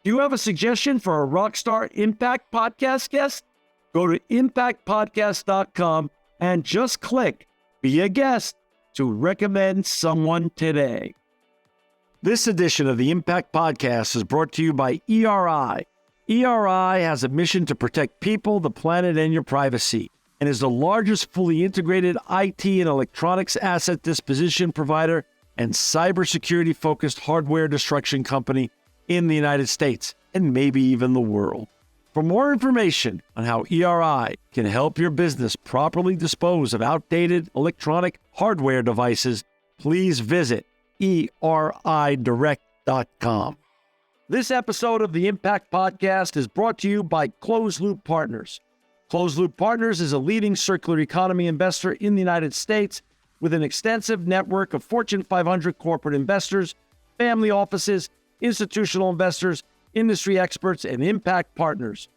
Do you have a suggestion for a Rockstar Impact Podcast guest? Go to impactpodcast.com and just click Be a Guest to recommend someone today. This edition of the Impact Podcast is brought to you by ERI. ERI has a mission to protect people, the planet, and your privacy, and is the largest fully integrated IT and electronics asset disposition provider and cybersecurity-focused hardware destruction company in the United States, and maybe even the world. For more information on how ERI can help your business properly dispose of outdated electronic hardware devices, please visit eridirect.com. This episode of the Impact Podcast is brought to you by Closed Loop Partners. Closed Loop Partners is a leading circular economy investor in the United States with an extensive network of Fortune 500 corporate investors, family offices, institutional investors, industry experts, and impact partners.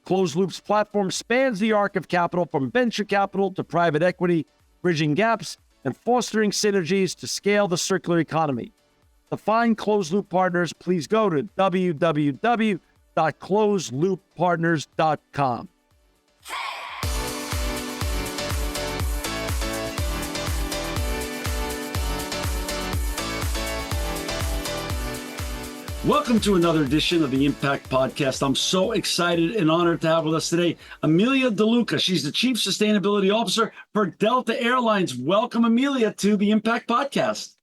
Closed Loop's platform spans the arc of capital from venture capital to private equity, bridging gaps and fostering synergies to scale the circular economy. To find Closed Loop Partners, please go to www.closedlooppartners.com. Welcome to another edition of the Impact Podcast. I'm so excited and honored to have with us today Amelia DeLuca. She's the Chief Sustainability Officer for Delta Airlines. Welcome, Amelia, to the Impact Podcast.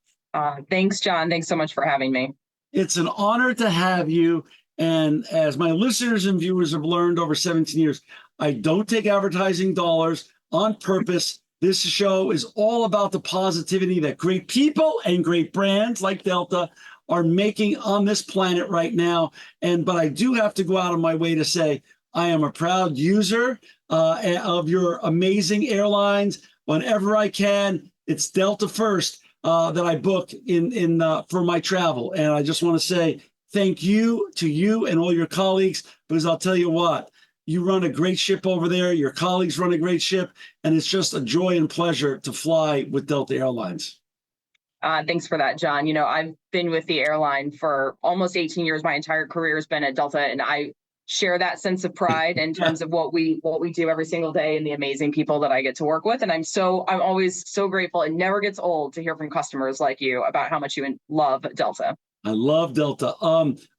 Thanks, John. Thanks so much for having me. It's an honor to have you. And as my listeners and viewers have learned over 17 years, I don't take advertising dollars on purpose. This show is all about the positivity that great people and great brands like Delta are making on this planet right now. But I do have to go out of my way to say I am a proud user of your amazing airlines. Whenever I can, it's Delta first that I book in for my travel. And I just want to say thank you to you and all your colleagues, because I'll tell you what, you run a great ship over there. Your colleagues run a great ship, and it's just a joy and pleasure to fly with Delta Airlines. Thanks for that, John. You know, I've been with the airline for almost 18 years. My entire career has been at Delta, and I share that sense of pride in terms of what we do every single day and the amazing people that I get to work with. And I'm always so grateful. It never gets old to hear from customers like you about how much you love Delta. I love Delta.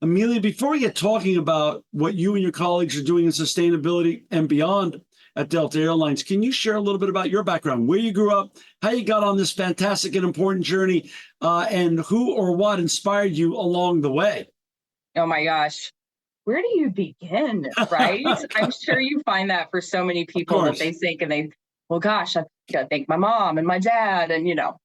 Amelia, before we get talking about what you and your colleagues are doing in sustainability and beyond at Delta Airlines, can you share a little bit about your background, where you grew up, how you got on this fantastic and important journey, and who or what inspired you along the way? Oh my gosh. Where do you begin, right? I'm sure you find that for so many people that they think well, gosh, I've got to thank my mom and my dad and, no,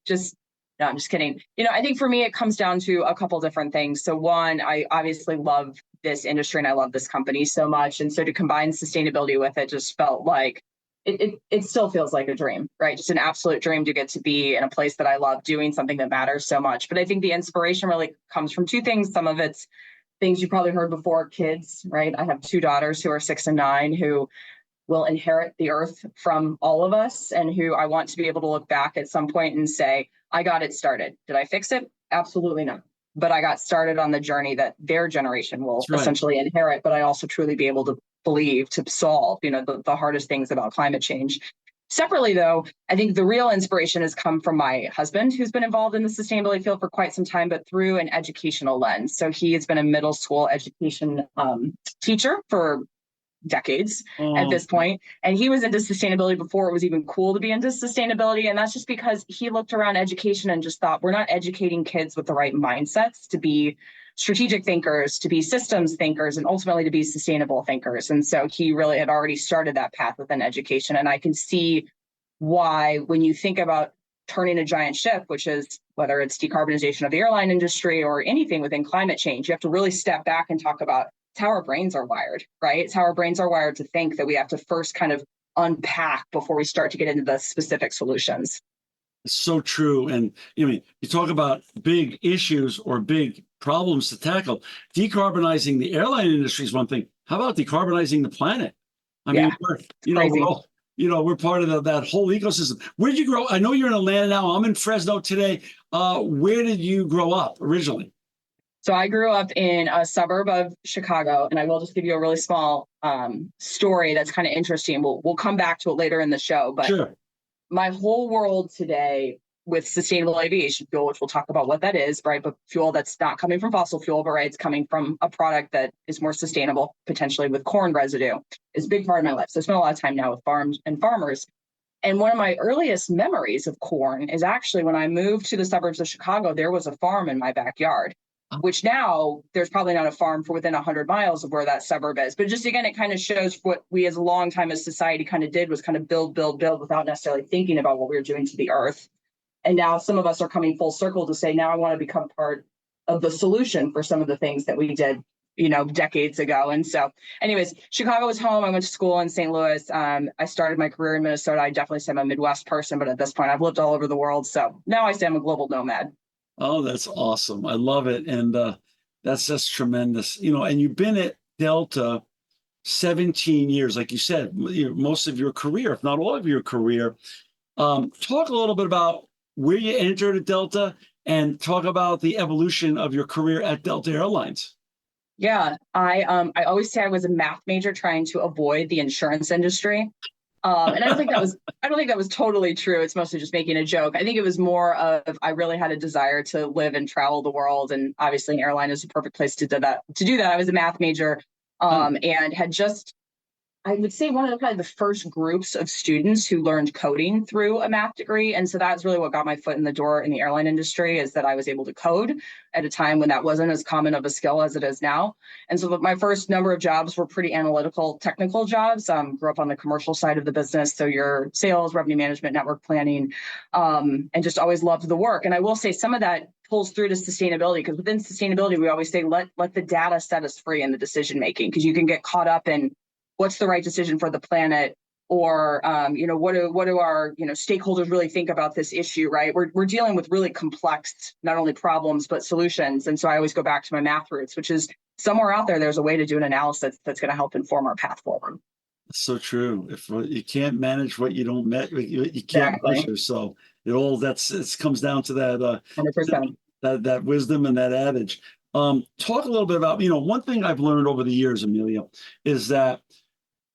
I'm just kidding. I think for me, it comes down to a couple different things. So one, I obviously love this industry and I love this company so much. And so to combine sustainability with it just felt like it still feels like a dream, right? Just an absolute dream to get to be in a place that I love doing something that matters so much. But I think the inspiration really comes from two things. Some of it's things you probably heard before, kids, right? I have two daughters who are 6 and 9 who will inherit the earth from all of us and who I want to be able to look back at some point and say, I got it started. Did I fix it? Absolutely not. But I got started on the journey that their generation will essentially inherit, but I also truly be able to believe to solve, the hardest things about climate change. Separately, though, I think the real inspiration has come from my husband, who's been involved in the sustainability field for quite some time, but through an educational lens. So he has been a middle school education teacher for decades at this point. And he was into sustainability before it was even cool to be into sustainability. And that's just because he looked around education and just thought, we're not educating kids with the right mindsets to be strategic thinkers, to be systems thinkers, and ultimately to be sustainable thinkers. And so he really had already started that path within education. And I can see why, when you think about turning a giant ship, which is whether it's decarbonization of the airline industry or anything within climate change, you have to really step back and talk about it's how our brains are wired, right? It's how our brains are wired to think that we have to first kind of unpack before we start to get into the specific solutions. It's so true. And you talk about big issues or big problems to tackle. Decarbonizing the airline industry is one thing. How about decarbonizing the planet? I mean, we're part of that whole ecosystem. Where did you grow? I know you're in Atlanta now. I'm in Fresno today. Where did you grow up originally? So I grew up in a suburb of Chicago, and I will just give you a really small story that's kind of interesting. We'll come back to it later in the show, but Sure. my whole world today with sustainable aviation fuel, which we'll talk about what that is, right? But fuel that's not coming from fossil fuel, but right, it's coming from a product that is more sustainable, potentially with corn residue, is a big part of my life. So I spent a lot of time now with farms and farmers. And one of my earliest memories of corn is actually when I moved to the suburbs of Chicago, there was a farm in my backyard, which now there's probably not a farm for within 100 miles of where that suburb is. But just again, it kind of shows what we as a long time as society kind of did was kind of build without necessarily thinking about what we were doing to the earth. And now some of us are coming full circle to say, now I want to become part of the solution for some of the things that we did, decades ago. And so anyways, Chicago was home. I went to school in St. Louis. I started my career in Minnesota. I definitely say I'm a Midwest person, but at this point I've lived all over the world. So now I say I'm a global nomad. Oh, that's awesome. I love it. And that's just tremendous. And you've been at Delta 17 years, like you said, most of your career, if not all of your career. Talk a little bit about where you entered at Delta and talk about the evolution of your career at Delta Airlines. Yeah, I always say I was a math major trying to avoid the insurance industry. And I don't think that was totally true. It's mostly just making a joke. I think it was more of I really had a desire to live and travel the world, and obviously an airline is a perfect place to do that. I was a math major, and had just, I would say, one of probably the first groups of students who learned coding through a math degree. And so that's really what got my foot in the door in the airline industry, is that I was able to code at a time when that wasn't as common of a skill as it is now. And so my first number of jobs were pretty analytical, technical jobs. Grew up on the commercial side of the business. So your sales, revenue management, network planning, and just always loved the work. And I will say some of that pulls through to sustainability, because within sustainability, we always say, let the data set us free in the decision making, because you can get caught up in what's the right decision for the planet, or what do our stakeholders really think about this issue, right? We're dealing with really complex, not only problems but solutions. And so I always go back to my math roots, which is somewhere out there's a way to do an analysis that's going to help inform our path forward. So true. If you can't manage what you don't you can't Exactly. measure. So it comes down to that 100%. that wisdom and that adage. Talk a little bit about one thing I've learned over the years, Amelia, is that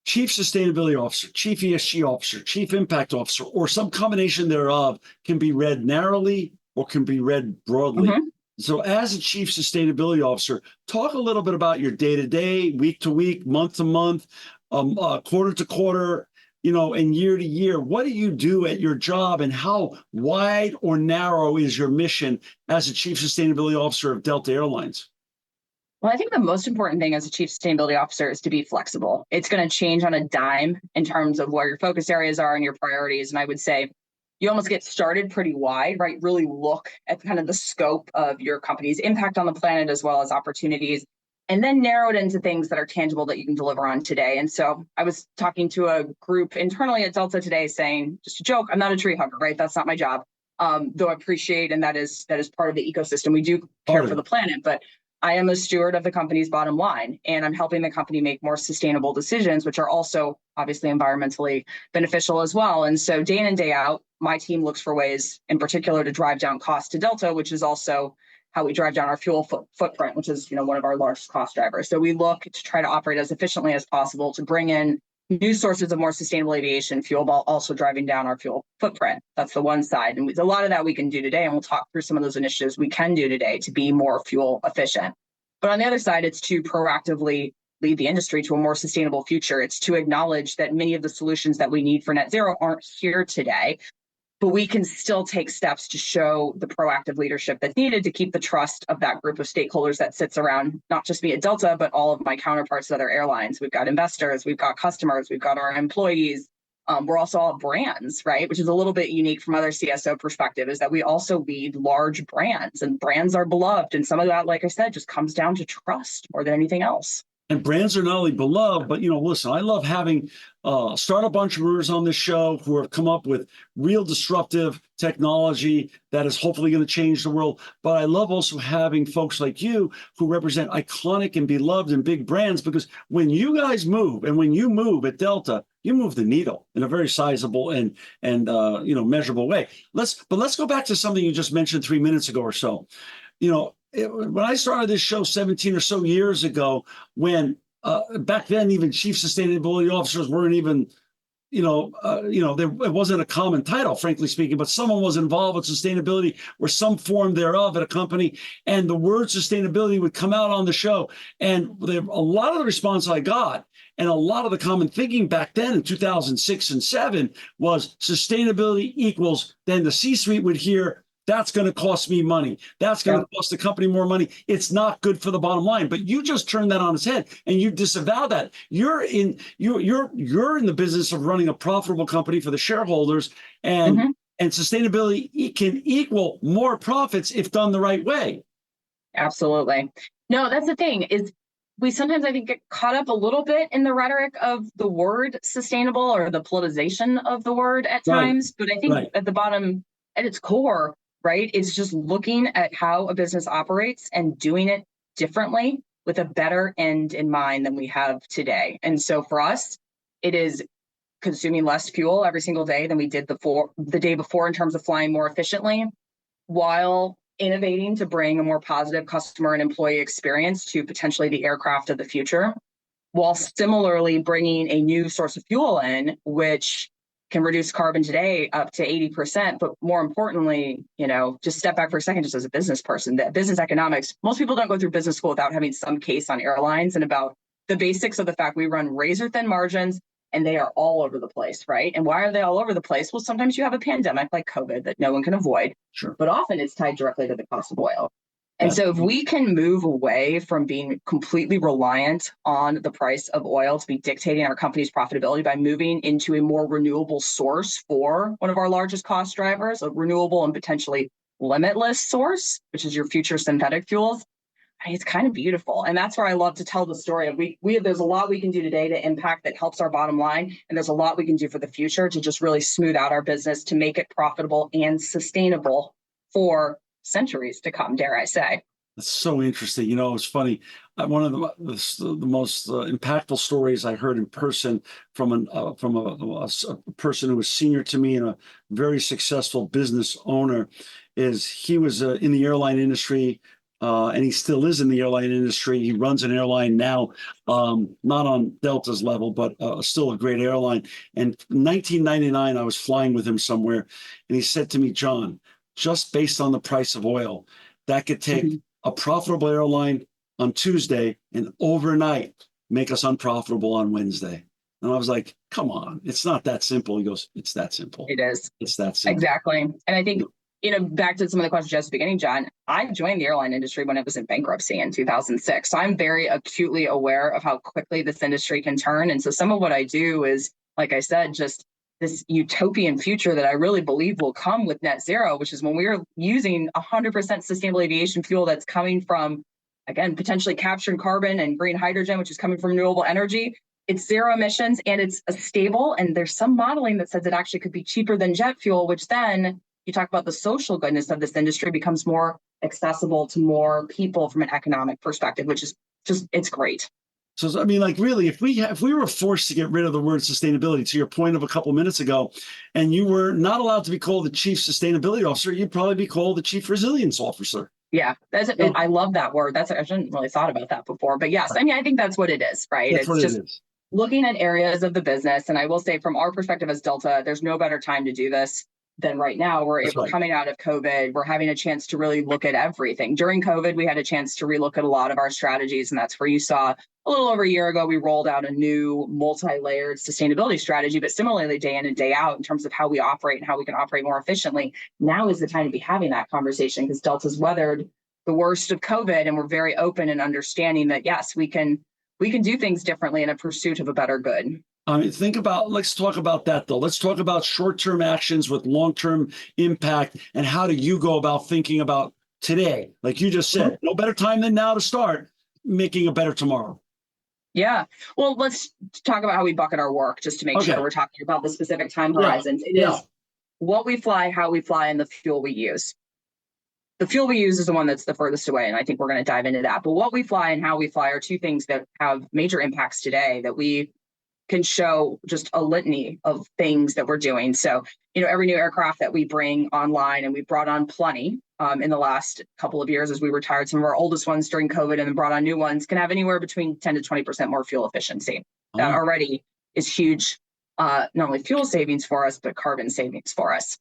Chief Sustainability Officer, Chief ESG Officer, Chief Impact Officer, or some combination thereof can be read narrowly or can be read broadly. Mm-hmm. So as a Chief Sustainability Officer, talk a little bit about your day-to-day, week-to-week, month-to-month, quarter-to-quarter, and year-to-year. What do you do at your job, and how wide or narrow is your mission as a Chief Sustainability Officer of Delta Airlines? Well, I think the most important thing as a chief sustainability officer is to be flexible. It's going to change on a dime in terms of where your focus areas are and your priorities. And I would say you almost get started pretty wide, right? Really look at kind of the scope of your company's impact on the planet as well as opportunities, and then narrow it into things that are tangible that you can deliver on today. And so I was talking to a group internally at Delta today saying, just a joke, I'm not a tree hugger, right? That's not my job. Though I appreciate, and that is part of the ecosystem. We do care for the planet, but I am a steward of the company's bottom line, and I'm helping the company make more sustainable decisions, which are also obviously environmentally beneficial as well. And so day in and day out, my team looks for ways in particular to drive down costs to Delta, which is also how we drive down our fuel footprint, which is one of our largest cost drivers. So we look to try to operate as efficiently as possible to bring in new sources of more sustainable aviation fuel while also driving down our fuel footprint. That's the one side. And a lot of that we can do today. And we'll talk through some of those initiatives we can do today to be more fuel efficient. But on the other side, it's to proactively lead the industry to a more sustainable future. It's to acknowledge that many of the solutions that we need for net zero aren't here today, but we can still take steps to show the proactive leadership that's needed to keep the trust of that group of stakeholders that sits around, not just me at Delta, but all of my counterparts at other airlines. We've got investors, we've got customers, we've got our employees. We're also all brands, right? Which is a little bit unique from other CSO perspective, is that we also lead large brands, and brands are beloved. And some of that, like I said, just comes down to trust more than anything else. And brands are not only beloved, but, listen, I love having startup entrepreneurs on this show who have come up with real disruptive technology that is hopefully going to change the world. But I love also having folks like you who represent iconic and beloved and big brands, because when you guys move, and when you move at Delta, you move the needle in a very sizable and measurable way. Let's go back to something you just mentioned 3 minutes ago or so. when I started this show 17 or so years ago, when back then even chief sustainability officers weren't even, it wasn't a common title, frankly speaking, but someone was involved with sustainability or some form thereof at a company, and the word sustainability would come out on the show. And a lot of the response I got, and a lot of the common thinking back then in 2006 and 7 was sustainability equals, then the C-suite would hear, that's going to cost me money. That's going to cost the company more money. It's not good for the bottom line. But you just turned that on its head and you disavow that. You're in the business of running a profitable company for the shareholders, and and sustainability can equal more profits if done the right way. Absolutely. No, that's the thing is we sometimes, I think, get caught up a little bit in the rhetoric of the word sustainable or the politicization of the word at times. But I think at the bottom, at its core, right, it's just looking at how a business operates and doing it differently with a better end in mind than we have today. And so for us, it is consuming less fuel every single day than we did the day before in terms of flying more efficiently, while innovating to bring a more positive customer and employee experience to potentially the aircraft of the future, while similarly bringing a new source of fuel in, which can reduce carbon today up to 80%. But more importantly, just step back for a second, just as a business person, that business economics, most people don't go through business school without having some case on airlines and about the basics of the fact we run razor thin margins and they are all over the place, right? And why are they all over the place? Well, sometimes you have a pandemic like COVID that no one can avoid, but often it's tied directly to the cost of oil. And so if we can move away from being completely reliant on the price of oil to be dictating our company's profitability by moving into a more renewable source for one of our largest cost drivers, a renewable and potentially limitless source, which is your future synthetic fuels, it's kind of beautiful. And that's where I love to tell the story of there's a lot we can do today to impact that helps our bottom line. And there's a lot we can do for the future to just really smooth out our business to make it profitable and sustainable for centuries to come, dare I say. That's so interesting. It's funny. One of the most impactful stories I heard in person from a person who was senior to me and a very successful business owner is he was in the airline industry. And he still is in the airline industry. He runs an airline now, not on Delta's level, but still a great airline. And in 1999, I was flying with him somewhere, and he said to me, John, just based on the price of oil, that could take a profitable airline on Tuesday and overnight make us unprofitable on Wednesday. And I was like, come on, it's not that simple. He goes, it's that simple. It is. It's that simple. Exactly. And I think, back to some of the questions just at the beginning, John, I joined the airline industry when it was in bankruptcy in 2006. So I'm very acutely aware of how quickly this industry can turn. And so some of what I do is, like I said, just this utopian future that I really believe will come with net zero, which is when we are using 100% sustainable aviation fuel that's coming from, again, potentially captured carbon and green hydrogen, which is coming from renewable energy. It's zero emissions and it's a stable. And there's some modeling that says it actually could be cheaper than jet fuel, which then you talk about the social goodness of this industry becomes more accessible to more people from an economic perspective, which is just, it's great. So, I mean, like really, if we were forced to get rid of the word sustainability, to your point of a couple of minutes ago, and you were not allowed to be called the chief sustainability officer, you'd probably be called the chief resilience officer. Yeah, I love that word. I hadn't really thought about that before, but yes, I mean, I think that's what it is, right? That's what it is. Looking at areas of the business. And I will say from our perspective as Delta, there's no better time to do this than right now. We're coming out of COVID. We're having a chance to really look at everything. During COVID, we had a chance to relook at a lot of our strategies. And that's where you saw a little over a year ago, we rolled out a new multi-layered sustainability strategy, but similarly day in and day out in terms of how we operate and how we can operate more efficiently. Now is the time to be having that conversation because Delta's weathered the worst of COVID. And we're very open and understanding that, yes, we can do things differently in a pursuit of a better good. I mean, let's talk about that, though. Let's talk about short-term actions with long-term impact. And how do you go about thinking about today? Like you just said, no better time than now to start making a better tomorrow. Yeah. Well, let's talk about how we bucket our work just to make sure we're talking about the specific time horizons. It is what we fly, how we fly, and the fuel we use. The fuel we use is the one that's the furthest away, and I think we're going to dive into that. But what we fly and how we fly are two things that have major impacts today that we can show just a litany of things that we're doing. So, every new aircraft that we bring online, and we've brought on plenty in the last couple of years as we retired some of our oldest ones during COVID and then brought on new ones, can have anywhere between 10 to 20% more fuel efficiency. That already is huge, not only fuel savings for us, but carbon savings for us.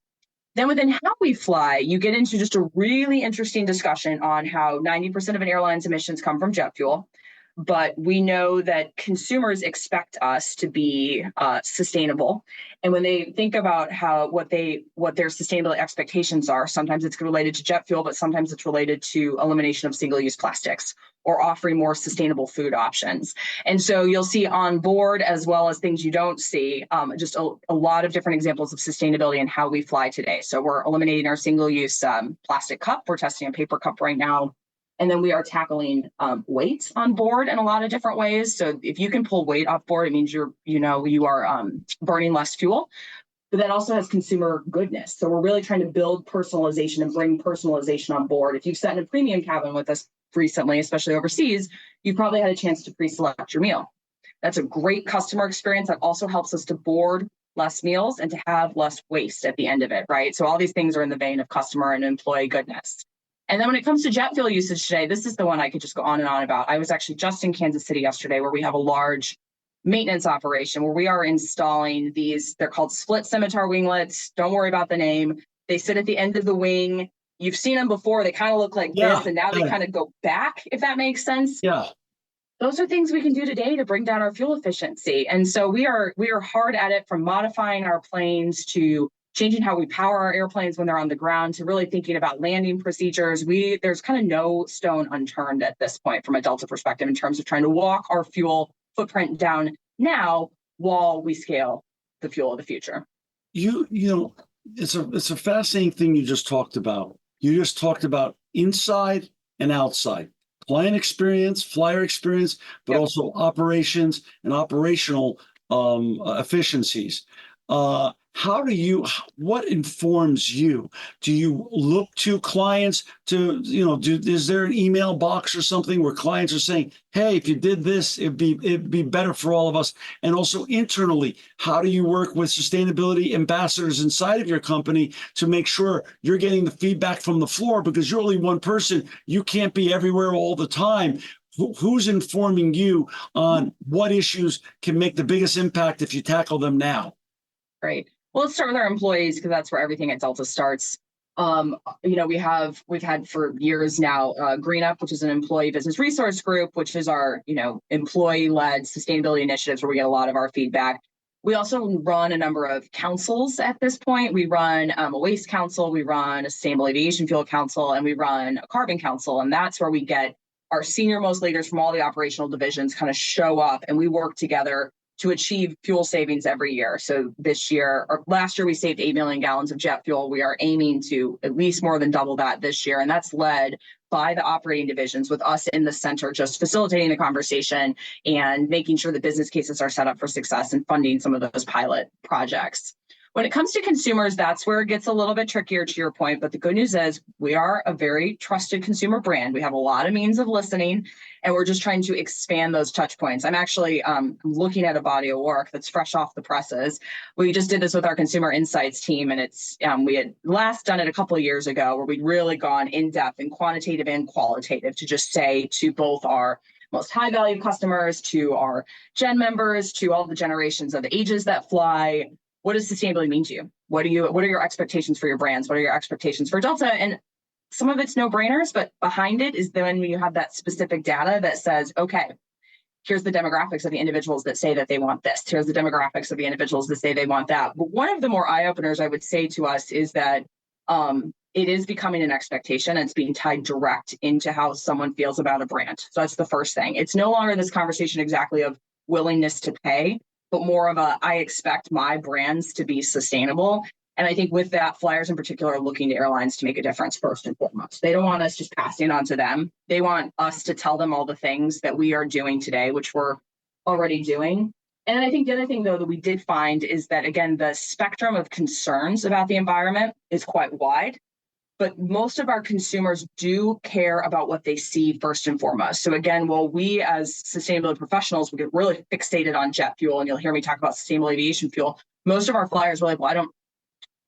Then within how we fly, you get into just a really interesting discussion on how 90% of an airline's emissions come from jet fuel. But we know that consumers expect us to be sustainable. And when they think about what their sustainability expectations are, sometimes it's related to jet fuel, but sometimes it's related to elimination of single-use plastics or offering more sustainable food options. And so you'll see on board, as well as things you don't see, just a lot of different examples of sustainability and how we fly today. So we're eliminating our single-use plastic cup. We're testing a paper cup right now. And then we are tackling weight on board in a lot of different ways. So if you can pull weight off board, it means you are burning less fuel. But that also has consumer goodness. So we're really trying to build personalization and bring personalization on board. If you've sat in a premium cabin with us recently, especially overseas, you've probably had a chance to pre-select your meal. That's a great customer experience that also helps us to board less meals and to have less waste at the end of it, right? So all these things are in the vein of customer and employee goodness. And then when it comes to jet fuel usage today, this is the one I could just go on and on about. I was actually just in Kansas City yesterday, where we have a large maintenance operation where we are installing these, they're called split scimitar winglets. Don't worry about the name. They sit at the end of the wing. You've seen them before. They kind of look like this, and now they kind of go back, if that makes sense. Yeah. Those are things we can do today to bring down our fuel efficiency. And so we are hard at it, from modifying our planes to changing how we power our airplanes when they're on the ground, to really thinking about landing procedures. There's kind of no stone unturned at this point from a Delta perspective in terms of trying to walk our fuel footprint down now while we scale the fuel of the future. You know, it's a fascinating thing you just talked about. You just talked about inside and outside. Client experience, flyer experience, but also operations and operational efficiencies. What informs you? Do you look to clients to, is there an email box or something where clients are saying, hey, if you did this, it'd be better for all of us? And also internally, how do you work with sustainability ambassadors inside of your company to make sure you're getting the feedback from the floor? Because you're only one person. You can't be everywhere all the time. Who's informing you on what issues can make the biggest impact if you tackle them now? Great. Well, let's start with our employees, because that's where everything at Delta starts. We've had for years now Green Up, which is an employee business resource group, which is our employee-led sustainability initiatives where we get a lot of our feedback. We also run a number of councils at this point. We run a waste council, we run a sustainable aviation fuel council, and we run a carbon council. And that's where we get our senior most leaders from all the operational divisions kind of show up, and we work together to achieve fuel savings every year. So last year, we saved 8 million gallons of jet fuel. We are aiming to at least more than double that this year. And that's led by the operating divisions, with us in the center, just facilitating the conversation and making sure the business cases are set up for success and funding some of those pilot projects. When it comes to consumers, that's where it gets a little bit trickier, to your point. But the good news is we are a very trusted consumer brand. We have a lot of means of listening, and we're just trying to expand those touch points. I'm actually looking at a body of work that's fresh off the presses. We just did this with our consumer insights team, and it's we had last done it a couple of years ago, where we'd really gone in depth and quantitative and qualitative to just say to both our most high value customers, to our Gen members, to all the generations of the ages that fly, what does sustainability mean to you? What are your expectations for your brands? What are your expectations for Delta? And some of it's no-brainers, but behind it is then when you have that specific data that says, okay, here's the demographics of the individuals that say that they want this. Here's the demographics of the individuals that say they want that. But one of the more eye-openers I would say to us is that it is becoming an expectation, and it's being tied direct into how someone feels about a brand. So that's the first thing. It's no longer this conversation exactly of willingness to pay, but more of I expect my brands to be sustainable. And I think with that, flyers in particular are looking to airlines to make a difference first and foremost. They don't want us just passing on to them. They want us to tell them all the things that we are doing today, which we're already doing. And I think the other thing, though, that we did find is that, again, the spectrum of concerns about the environment is quite wide. But most of our consumers do care about what they see first and foremost. So again, while we as sustainability professionals, we get really fixated on jet fuel, and you'll hear me talk about sustainable aviation fuel, most of our flyers were like, well,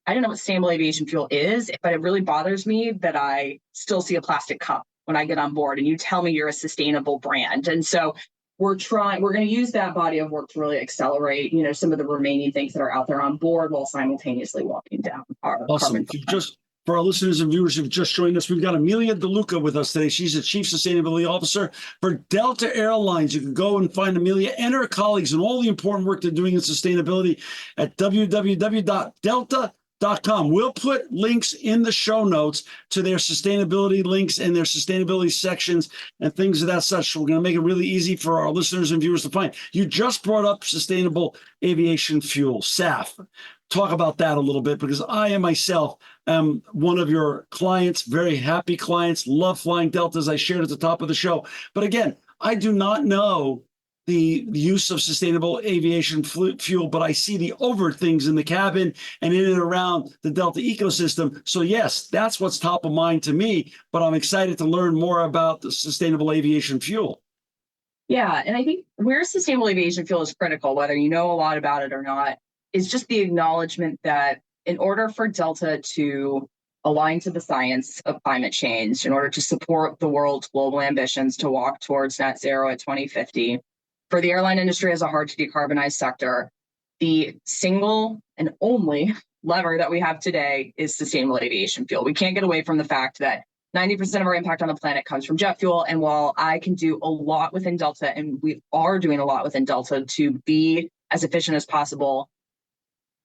I don't know what sustainable aviation fuel is, but it really bothers me that I still see a plastic cup when I get on board and you tell me you're a sustainable brand. And so we're going to use that body of work to really accelerate, some of the remaining things that are out there on board while simultaneously walking down our Awesome. carbon footprint. For our listeners and viewers who've just joined us, we've got Amelia DeLuca with us today. She's the Chief Sustainability Officer for Delta Airlines. You can go and find Amelia and her colleagues and all the important work they're doing in sustainability at www.delta.com. We'll put links in the show notes to their sustainability links and their sustainability sections and things of that such. So we're going to make it really easy for our listeners and viewers to find. You just brought up sustainable aviation fuel, SAF. Talk about that a little bit, because I am myself one of your clients, very happy clients, love flying Delta, as I shared at the top of the show. But again, I do not know the use of sustainable aviation fuel, but I see the overt things in the cabin and in and around the Delta ecosystem. So yes, that's what's top of mind to me, but I'm excited to learn more about the sustainable aviation fuel. Yeah, and I think where sustainable aviation fuel is critical, whether you know a lot about it or not, is just the acknowledgement that in order for Delta to align to the science of climate change, in order to support the world's global ambitions to walk towards net zero at 2050, for the airline industry as a hard to decarbonize sector, the single and only lever that we have today is sustainable aviation fuel. We can't get away from the fact that 90% of our impact on the planet comes from jet fuel. And while I can do a lot within Delta, and we are doing a lot within Delta to be as efficient as possible,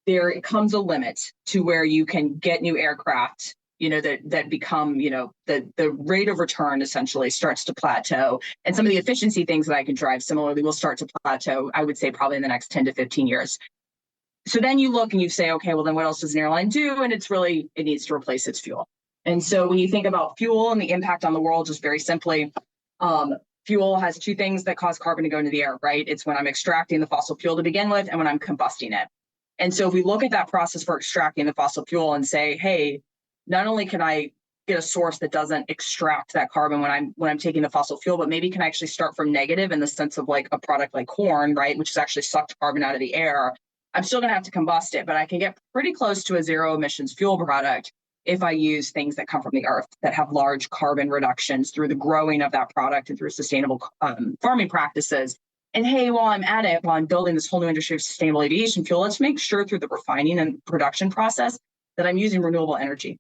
there comes a limit to where you can get new aircraft, that become, the rate of return essentially starts to plateau. And some of the efficiency things that I can drive similarly will start to plateau, I would say probably in the next 10 to 15 years. So then you look and you say, okay, well then what else does an airline do? And it needs to replace its fuel. And so when you think about fuel and the impact on the world, just very simply, fuel has two things that cause carbon to go into the air, right? It's when I'm extracting the fossil fuel to begin with and when I'm combusting it. And so if we look at that process for extracting the fossil fuel and say, hey, not only can I get a source that doesn't extract that carbon when I'm taking the fossil fuel, but maybe can I actually start from negative in the sense of like a product like corn, right, which has actually sucked carbon out of the air. I'm still going to have to combust it, but I can get pretty close to a zero emissions fuel product if I use things that come from the earth that have large carbon reductions through the growing of that product and through sustainable farming practices. And hey, while I'm at it, while I'm building this whole new industry of sustainable aviation fuel, let's make sure through the refining and production process that I'm using renewable energy,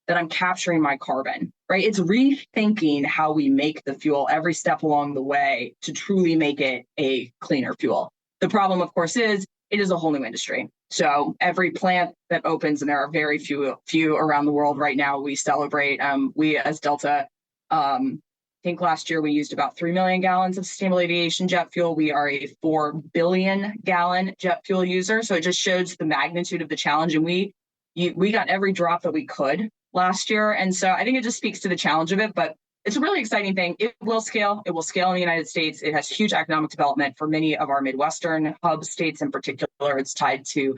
that I'm capturing my carbon, right? It's rethinking how we make the fuel every step along the way to truly make it a cleaner fuel. The problem, of course, is it is a whole new industry. So every plant that opens, and there are very few around the world right now, we celebrate. We as Delta, I think last year we used about 3 million gallons of sustainable aviation jet fuel. We are a 4 billion gallon jet fuel user. So it just shows the magnitude of the challenge. And we got every drop that we could last year. And so I think it just speaks to the challenge of it, but it's a really exciting thing. It will scale. It will scale in the United States. It has huge economic development for many of our Midwestern hub states in particular. It's tied to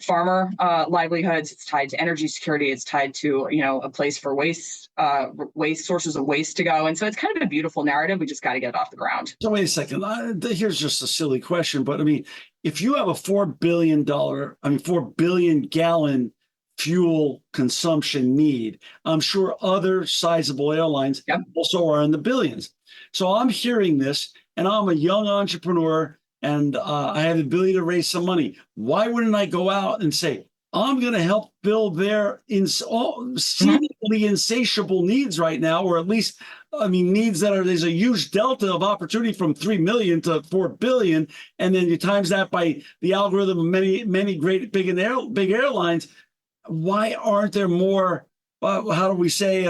farmer livelihoods. It's tied to energy security. It's tied to, a place for waste sources of waste to go. And so it's kind of a beautiful narrative. We just got to get it off the ground. So wait a second. Here's just a silly question, but I mean, if you have a $4 billion gallon fuel consumption need, I'm sure other sizable airlines also are in the billions. So I'm hearing this, and I'm a young entrepreneur, and I have the ability to raise some money. Why wouldn't I go out and say, I'm going to help build their seemingly insatiable needs right now, or at least, needs there's a huge delta of opportunity from 3 million to 4 billion. And then you times that by the algorithm of many great big airlines. Why aren't there more, how do we say,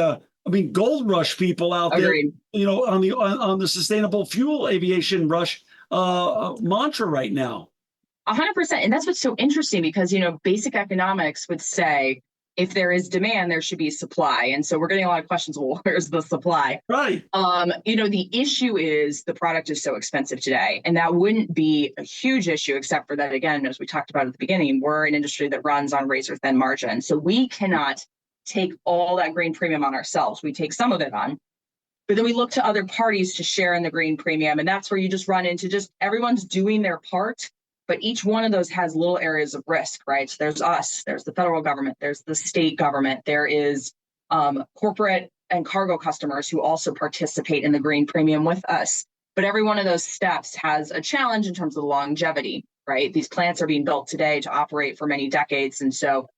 gold rush people out Agreed. there, on the sustainable fuel aviation rush mantra right now? 100%. And that's what's so interesting because, basic economics would say if there is demand, there should be supply. And so we're getting a lot of questions. Well, where's the supply? Right. The issue is the product is so expensive today. And that wouldn't be a huge issue, except for that, again, as we talked about at the beginning, we're an industry that runs on razor thin margin. So we cannot take all that green premium on ourselves. We take some of it on, but then we look to other parties to share in the green premium. And that's where you just run into everyone's doing their part, but each one of those has little areas of risk, right? So there's us, there's the federal government, there's the state government, there is corporate and cargo customers who also participate in the green premium with us. But every one of those steps has a challenge in terms of longevity, right? These plants are being built today to operate for many decades. And so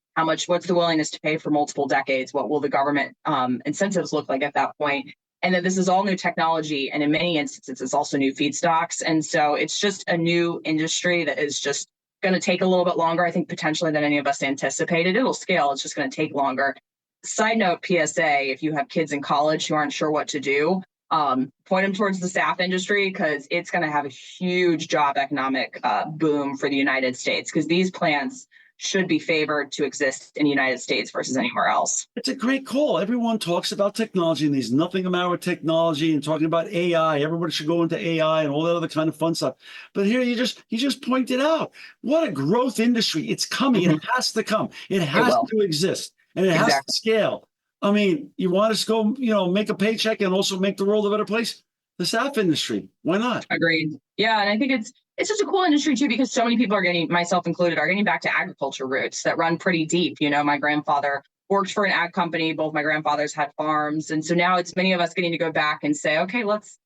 what's the willingness to pay for multiple decades? What will the government incentives look like at that point? And then this is all new technology. And in many instances, it's also new feedstocks. And so it's just a new industry that is just going to take a little bit longer, I think, potentially than any of us anticipated. It'll scale. It's just going to take longer. Side note, PSA, if you have kids in college who aren't sure what to do, point them towards the SAF industry, because it's going to have a huge job economic boom for the United States, because these plants should be favored to exist in the United States versus anywhere else. It's a great call. Everyone talks about technology, and there's nothing the matter with technology and talking about AI. Everybody should go into AI and all that other kind of fun stuff. But here you just pointed out what a growth industry. It's coming. It has to come. It has to exist, and it has to scale. I mean, you want us to go, make a paycheck and also make the world a better place? The SAF industry. Why not? Agreed. Yeah, and I think it's just a cool industry too, because so many people are myself included, are getting back to agriculture roots that run pretty deep. My grandfather worked for an ag company. Both my grandfathers had farms. And so now it's many of us getting to go back and say, okay, let's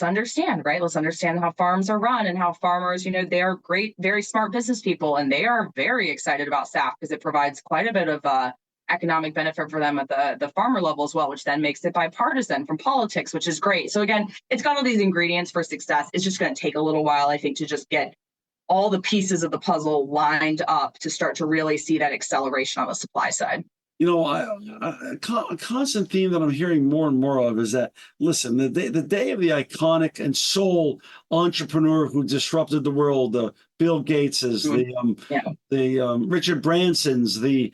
understand, right? Let's understand how farms are run and how farmers, they are great, very smart business people. And they are very excited about SAF because it provides quite a bit of economic benefit for them at the farmer level as well, which then makes it bipartisan from politics, which is great. So again, it's got all these ingredients for success. It's just going to take a little while, I think, to just get all the pieces of the puzzle lined up to start to really see that acceleration on the supply side. A constant theme that I'm hearing more and more of is that, listen, the day of the iconic and sole entrepreneur who disrupted the world, the Bill Gateses, the Richard Bransons, the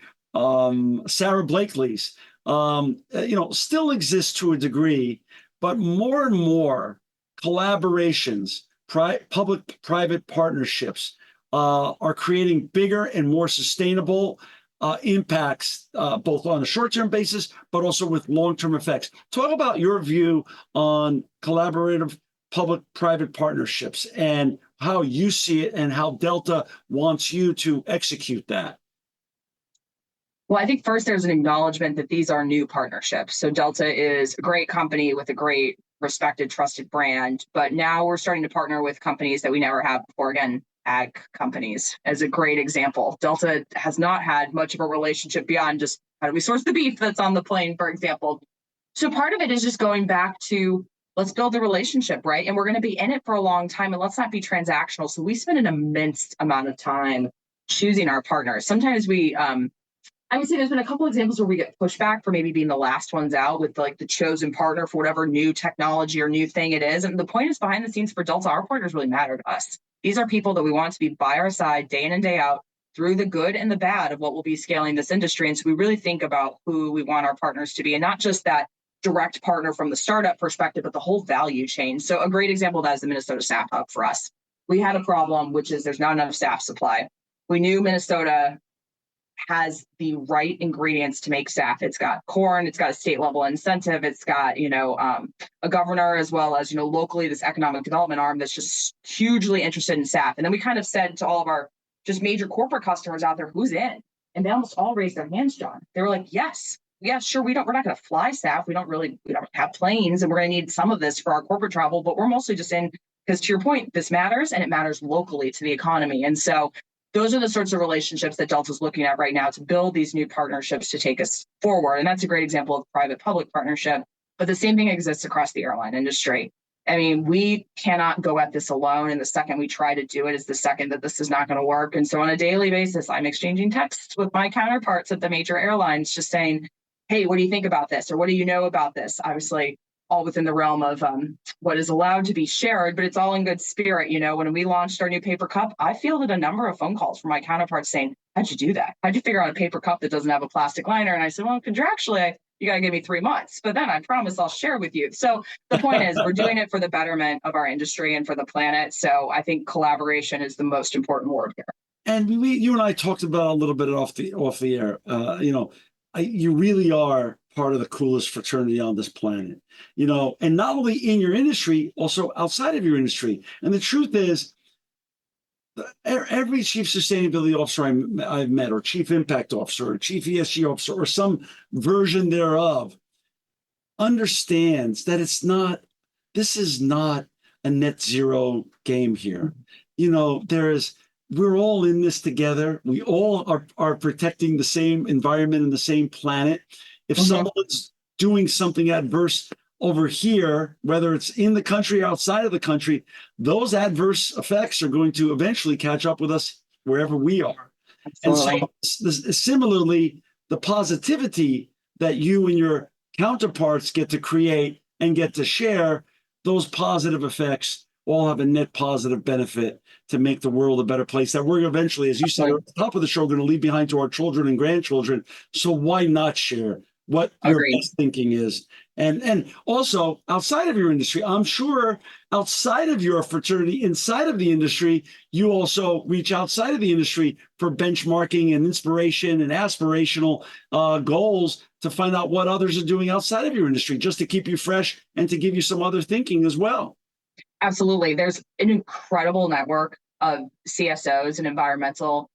Sarah Blakely's, still exists to a degree, but more and more collaborations, public-private partnerships are creating bigger and more sustainable impacts, both on a short-term basis, but also with long-term effects. Talk about your view on collaborative public-private partnerships and how you see it and how Delta wants you to execute that. Well, I think first there's an acknowledgement that these are new partnerships. So Delta is a great company with a great, respected, trusted brand, but now we're starting to partner with companies that we never have before. Again, ag companies as a great example. Delta has not had much of a relationship beyond just how do we source the beef that's on the plane, for example. So part of it is just going back to let's build a relationship, right? And we're going to be in it for a long time, and let's not be transactional. So we spend an immense amount of time choosing our partners. Sometimes I would say there's been a couple examples where we get pushback for maybe being the last ones out with the chosen partner for whatever new technology or new thing it is. And the point is, behind the scenes for Delta, our partners really matter to us. These are people that we want to be by our side day in and day out through the good and the bad of what will be scaling this industry. And so we really think about who we want our partners to be, and not just that direct partner from the startup perspective, but the whole value chain. So a great example of that is the Minnesota SAF Hub for us. We had a problem, which is there's not enough SAF supply. We knew Minnesota has the right ingredients to make SAF. It's got corn, it's got a state level incentive, it's got, a governor, as well as, locally, this economic development arm that's just hugely interested in SAF. And then we kind of said to all of our just major corporate customers out there, who's in? And they almost all raised their hands, John. They were like, yes, sure. We're not going to fly SAF. We don't have planes, and we're going to need some of this for our corporate travel, but we're mostly just in, because to your point, this matters, and it matters locally to the economy. And so those are the sorts of relationships that Delta's looking at right now to build these new partnerships to take us forward. And that's a great example of private-public partnership. But the same thing exists across the airline industry. I mean, we cannot go at this alone. And the second we try to do it is the second that this is not going to work. And so on a daily basis, I'm exchanging texts with my counterparts at the major airlines, just saying, hey, what do you think about this? Or what do you know about this? Obviously, all within the realm of what is allowed to be shared, but it's all in good spirit. When we launched our new paper cup, I fielded a number of phone calls from my counterparts saying, how'd you do that? How'd you figure out a paper cup that doesn't have a plastic liner? And I said, well, contractually, you got to give me 3 months, but then I promise I'll share with you. So the point is, we're doing it for the betterment of our industry and for the planet. So I think collaboration is the most important word here. And you and I talked about a little bit off the air. You really are part of the coolest fraternity on this planet, and not only in your industry, also outside of your industry. And the truth is, every chief sustainability officer I've met, or chief impact officer, or chief ESG officer, or some version thereof, understands that this is not a net zero game here. We're all in this together. We all are protecting the same environment and the same planet. If someone's doing something adverse over here, whether it's in the country or outside of the country, those adverse effects are going to eventually catch up with us wherever we are. Absolutely. And so similarly, the positivity that you and your counterparts get to create and get to share, those positive effects all have a net positive benefit to make the world a better place that we're eventually, as you said at the top of the show, going to leave behind to our children and grandchildren. So why not share what your best thinking is? And also outside of your industry, I'm sure outside of your fraternity, inside of the industry, you also reach outside of the industry for benchmarking and inspiration and aspirational goals to find out what others are doing outside of your industry, just to keep you fresh and to give you some other thinking as well. Absolutely. There's an incredible network of CSOs and environmental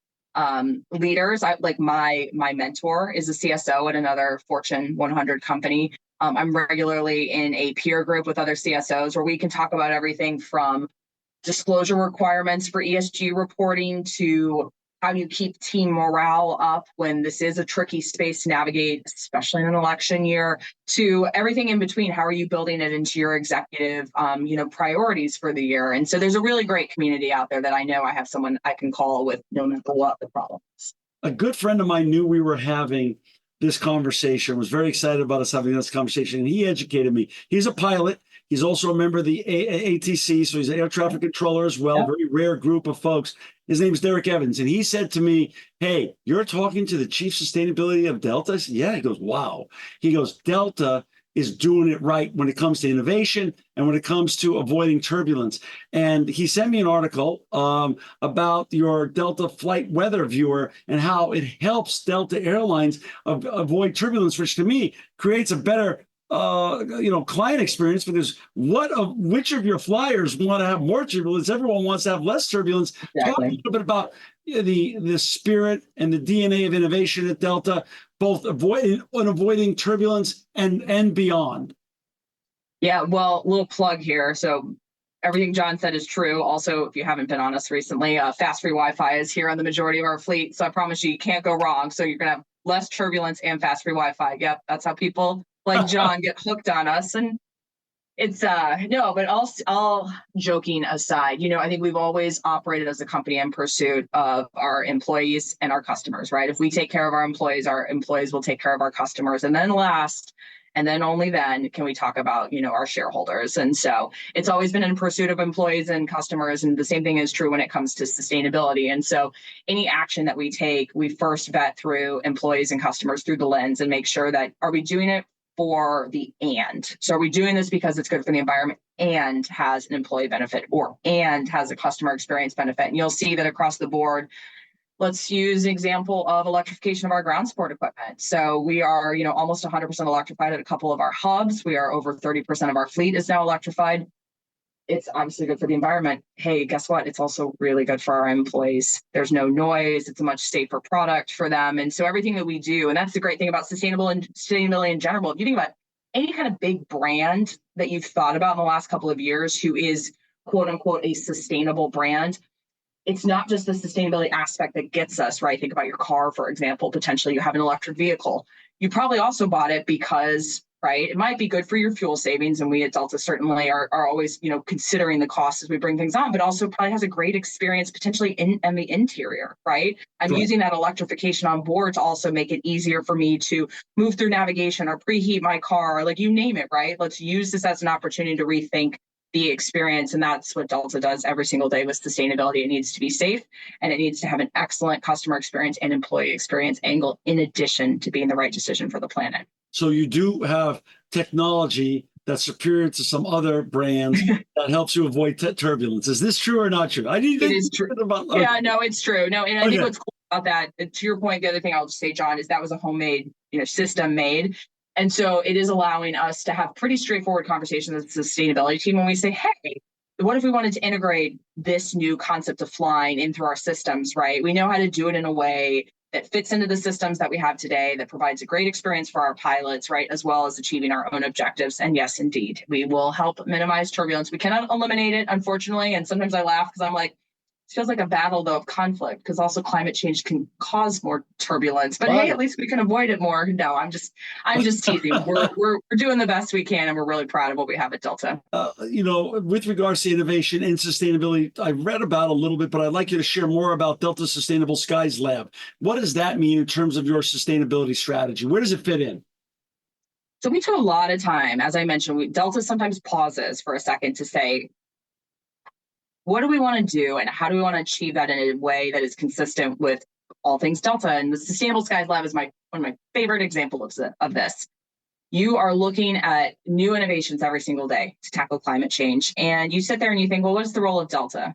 leaders. My mentor is a CSO at another Fortune 100 company. I'm regularly in a peer group with other CSOs where we can talk about everything from disclosure requirements for ESG reporting to how you keep team morale up when this is a tricky space to navigate, especially in an election year, to everything in between. How are you building it into your executive, priorities for the year? And so there's a really great community out there that I know I have someone I can call with no matter what the problem is. A good friend of mine knew we were having this conversation, was very excited about us having this conversation, and he educated me. He's a pilot. He's also a member of the ATC, so he's an air traffic controller as well. Yep. Very rare group of folks. His name is Derek Evans, and he said to me, "Hey, you're talking to the chief sustainability of Delta?" I said, "Yeah." He goes, "Wow." He goes, "Delta is doing it right when it comes to innovation and when it comes to avoiding turbulence." And he sent me an article about your Delta flight weather viewer and how it helps Delta Airlines avoid turbulence, which to me creates a better client experience, because which of your flyers want to have more turbulence? Everyone wants to have less turbulence. Exactly. Talk a little bit about the spirit and the DNA of innovation at Delta, both avoiding turbulence and beyond. Yeah, well, little plug here. So everything John said is true. Also, if you haven't been on us recently, fast free Wi-Fi is here on the majority of our fleet. So I promise you can't go wrong. So you're going to have less turbulence and fast free Wi-Fi. Yep, that's how people like John get hooked on us. And it's no, but all joking aside, I think we've always operated as a company in pursuit of our employees and our customers, right? If we take care of our employees will take care of our customers. And then last, and then only then can we talk about, our shareholders. And so it's always been in pursuit of employees and customers. And the same thing is true when it comes to sustainability. And so any action that we take, we first vet through employees and customers through the lens and make sure that, are we doing it for the and? So are we doing this because it's good for the environment and has an employee benefit, and has a customer experience benefit? And you'll see that across the board. Let's use an example of electrification of our ground support equipment. So we are, almost 100% electrified at a couple of our hubs. We are over 30% of our fleet is now electrified. It's obviously good for the environment. Hey, guess what? It's also really good for our employees. There's no noise. It's a much safer product for them. And so everything that we do, and that's the great thing about sustainability in general. If you think about any kind of big brand that you've thought about in the last couple of years who is quote unquote a sustainable brand, it's not just the sustainability aspect that gets us, right? Think about your car, for example. Potentially you have an electric vehicle. You probably also bought it because, right, it might be good for your fuel savings. And we at Delta certainly are always, considering the costs as we bring things on, but also probably has a great experience potentially in the interior, right? I'm using that electrification on board to also make it easier for me to move through navigation or preheat my car, like you name it, right? Let's use this as an opportunity to rethink the experience. And that's what Delta does every single day with sustainability. It needs to be safe, and it needs to have an excellent customer experience and employee experience angle, in addition to being the right decision for the planet. So you do have technology that's superior to some other brands that helps you avoid turbulence. Is this true or not true? It is true. Yeah, no, it's true. No, and I think what's cool about that, to your point, the other thing I'll just say, John, is that was a homemade, system made. And so it is allowing us to have pretty straightforward conversations with the sustainability team when we say, hey, what if we wanted to integrate this new concept of flying in through our systems, right? We know how to do it in a way that fits into the systems that we have today, that provides a great experience for our pilots, right? As well as achieving our own objectives. And yes, indeed, we will help minimize turbulence. We cannot eliminate it, unfortunately. And sometimes I laugh because I'm like, it feels like a battle though of conflict, because also climate change can cause more turbulence. But hey, at least we can avoid it more. No, I'm just teasing. We're doing the best we can, and we're really proud of what we have at Delta. With regards to innovation and sustainability, I read about a little bit, but I'd like you to share more about Delta Sustainable Skies Lab. What does that mean in terms of your sustainability strategy? Where does it fit in? So we took a lot of time, as I mentioned. Delta sometimes pauses for a second to say, what do we want to do, and how do we want to achieve that in a way that is consistent with all things Delta? And the Sustainable Skies Lab is one of my favorite examples of this. You are looking at new innovations every single day to tackle climate change. And you sit there and you think, well, what is the role of Delta?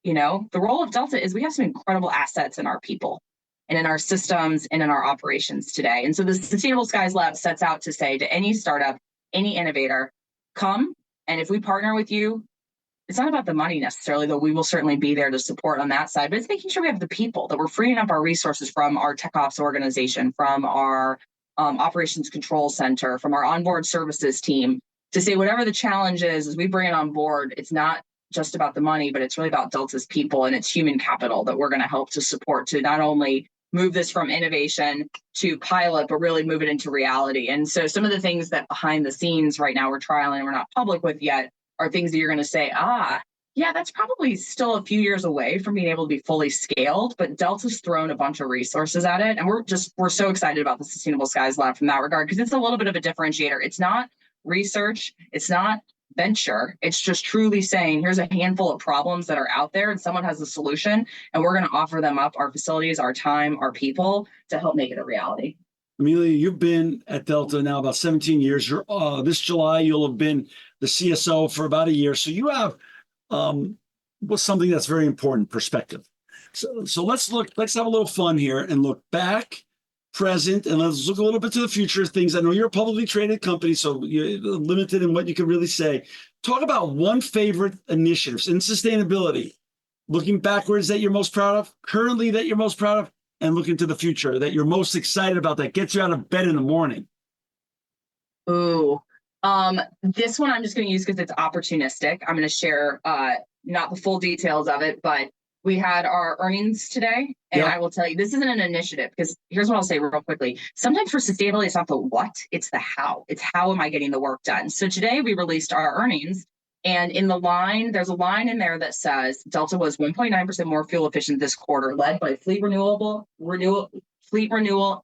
The role of Delta is we have some incredible assets in our people and in our systems and in our operations today. And so the Sustainable Skies Lab sets out to say to any startup, any innovator, come, and if we partner with you, it's not about the money necessarily, though we will certainly be there to support on that side, but it's making sure we have the people, that we're freeing up our resources from our tech ops organization, from our operations control center, from our onboard services team, to say whatever the challenge is, as we bring it on board, it's not just about the money, but it's really about Delta's people and its human capital that we're going to help to support to not only move this from innovation to pilot, but really move it into reality. And so some of the things that behind the scenes right now we're trialing and we're not public with yet are things that you're going to say, yeah, that's probably still a few years away from being able to be fully scaled, but Delta's thrown a bunch of resources at it. And we're so excited about the Sustainable Skies Lab from that regard, because it's a little bit of a differentiator. It's not research, it's not venture. It's just truly saying, here's a handful of problems that are out there and someone has a solution, and we're going to offer them up our facilities, our time, our people to help make it a reality. Amelia, you've been at Delta now about 17 years. This July, you'll have been the CSO for about a year. So you have something that's very important, perspective. So let's have a little fun here and look back, present, and let's look a little bit to the future of things. I know you're a publicly traded company, so you're limited in what you can really say. Talk about one favorite initiatives in sustainability, looking backwards that you're most proud of, currently that you're most proud of, and looking to the future that you're most excited about, that gets you out of bed in the morning. Ooh, this one I'm just going to use because it's opportunistic. I'm going to share not the full details of it, but we had our earnings today, and I will tell you, this isn't an initiative, because here's what I'll say real quickly. Sometimes for sustainability, it's not the what, it's the how. It's how am I getting the work done? So today we released our earnings, and in the line, there's a line in there that says Delta was 1.9% more fuel efficient this quarter, led by fleet renewal,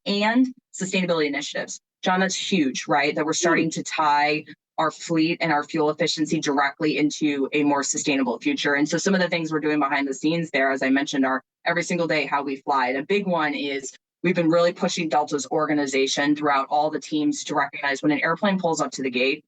and sustainability initiatives. John, that's huge, right? That we're starting to tie our fleet and our fuel efficiency directly into a more sustainable future. And so some of the things we're doing behind the scenes there, as I mentioned, are every single day how we fly. And a big one is we've been really pushing Delta's organization throughout all the teams to recognize when an airplane pulls up to the gate,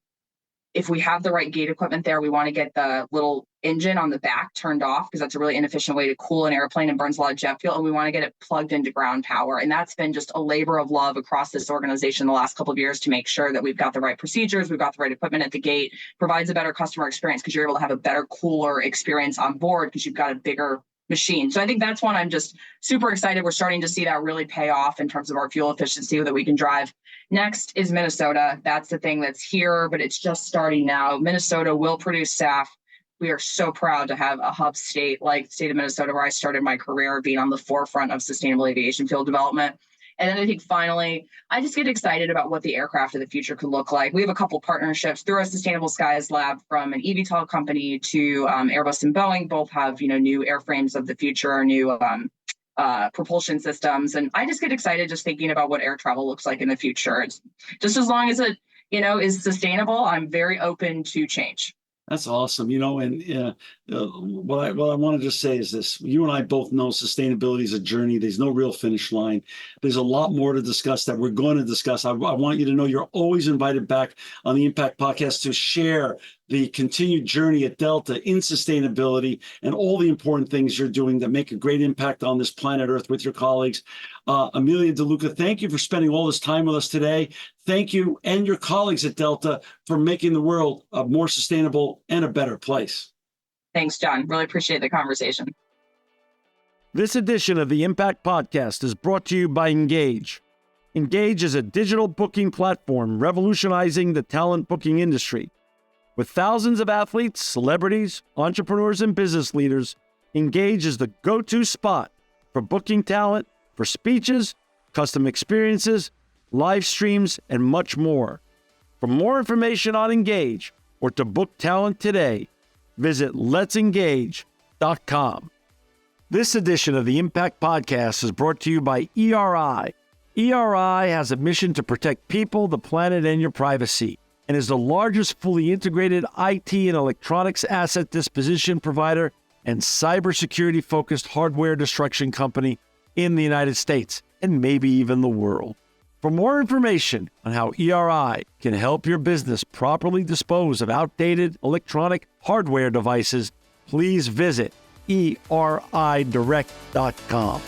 if we have the right gate equipment there, we want to get the little engine on the back turned off, because that's a really inefficient way to cool an airplane and burns a lot of jet fuel. And we want to get it plugged into ground power. And that's been just a labor of love across this organization the last couple of years to make sure that we've got the right procedures, we've got the right equipment at the gate, provides a better customer experience because you're able to have a better, cooler experience on board because you've got a bigger machine. So I think that's one I'm just super excited. We're starting to see that really pay off in terms of our fuel efficiency that we can drive. Next is Minnesota. That's the thing that's here, but it's just starting now. Minnesota will produce SAF. We are so proud to have a hub state like the state of Minnesota, where I started my career, being on the forefront of sustainable aviation fuel development. And then I think finally, I just get excited about what the aircraft of the future could look like. We have a couple partnerships through our Sustainable Skies Lab, from an eVTOL company to Airbus and Boeing. Both have new airframes of the future, new propulsion systems. And I just get excited just thinking about what air travel looks like in the future. It's just as long as it is sustainable, I'm very open to change. That's awesome. And what I want to just say is this. You and I both know sustainability is a journey. There's no real finish line. There's a lot more to discuss that we're going to discuss. I want you to know you're always invited back on the Impact Podcast to share the continued journey at Delta in sustainability and all the important things you're doing that make a great impact on this planet Earth with your colleagues. Amelia, DeLuca, thank you for spending all this time with us today. Thank you and your colleagues at Delta for making the world a more sustainable and a better place. Thanks, John. Really appreciate the conversation. This edition of the Impact Podcast is brought to you by Engage. Engage is a digital booking platform revolutionizing the talent booking industry. With thousands of athletes, celebrities, entrepreneurs, and business leaders, Engage is the go-to spot for booking talent, for speeches, custom experiences, live streams, and much more. For more information on Engage or to book talent today, visit letsengage.com. This edition of the Impact Podcast is brought to you by ERI. ERI has a mission to protect people, the planet, and your privacy, and is the largest fully integrated IT and electronics asset disposition provider and cybersecurity-focused hardware destruction company in the United States, and maybe even the world. For more information on how ERI can help your business properly dispose of outdated electronic hardware devices, please visit eridirect.com.